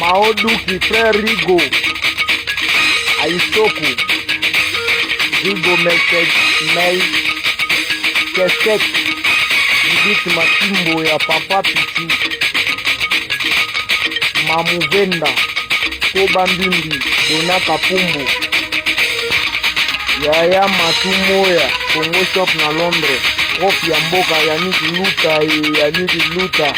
Maoduki frère Rigo Aisoko Rigo Kesek Judith Matimbo ya Papa Pichu Mamuvenda Koba Mbimbi Dona Kapumbu Yaya Matumoya Congo Shop na Londres Prof ya mboka Yannick Luta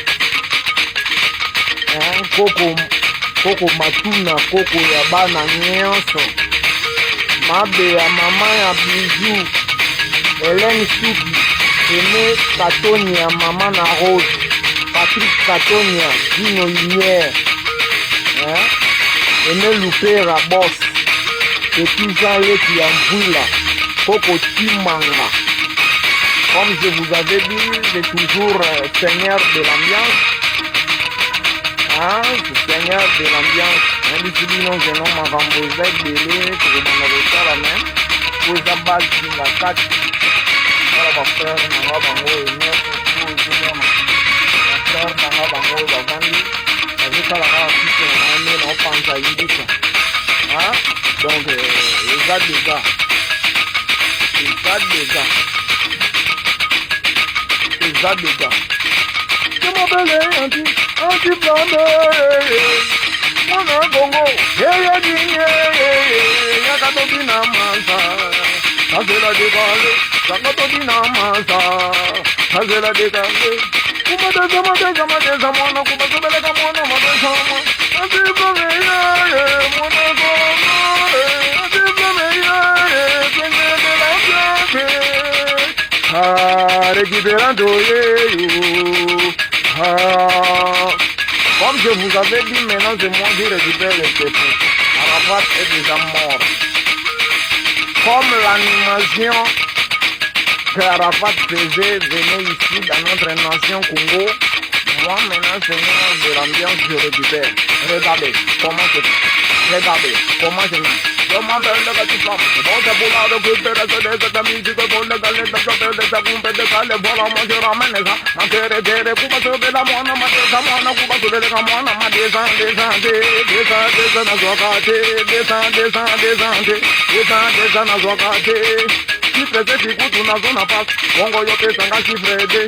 Koko Matuna Koko ya bana NIONSO Mabe ya mama ya Bijou Hélène Souki René Katonia mama na Rose Patrick Katonia Dino Lumière René Lupera Boss Petit Jean Leki ya Mvula Koko Timanga. Comme je vous avais dit, j'ai toujours seigneur de l'ambiance. Seigneur de l'ambiance. Même si nous avons un remboursé de l'île, pour nous la main, pour la base de la 4. Voilà, ma frère, ma bango, et ma frère, ma bango, ma bandi. Avec la race, on pense à l'idée. Donc, les gars, les gars. Je m'appelle anti-blonde. Mon Congo, Yakatobina Masa, Hazela Decale, Yakatobina Masa, Hazela Decale. Kumadezamana, Kumadezamana, Madezama, anti-blonde, récupérando comme je vous avais dit, maintenant c'est moi qui récupère les dépôts. Arafat est déjà mort. Comme l'animation que Arafat faisait venir ici dans notre nation Congo, moi maintenant c'est moi de l'ambiance que je récupère. Regardez comment c'est. Je m'appelle le Gatifam, bon c'est pour la récupération de cette musique pour le galette de choper de sa pompe de calais, voilà moi je ramène ça, ma kere pour pas sauver la moine, ma desa moine, pour pas sauver la moine, ma descend, na zokate, descend na zokate, si faisait du coup, tu n'as pas, on va y aller, ça va s'y fraider.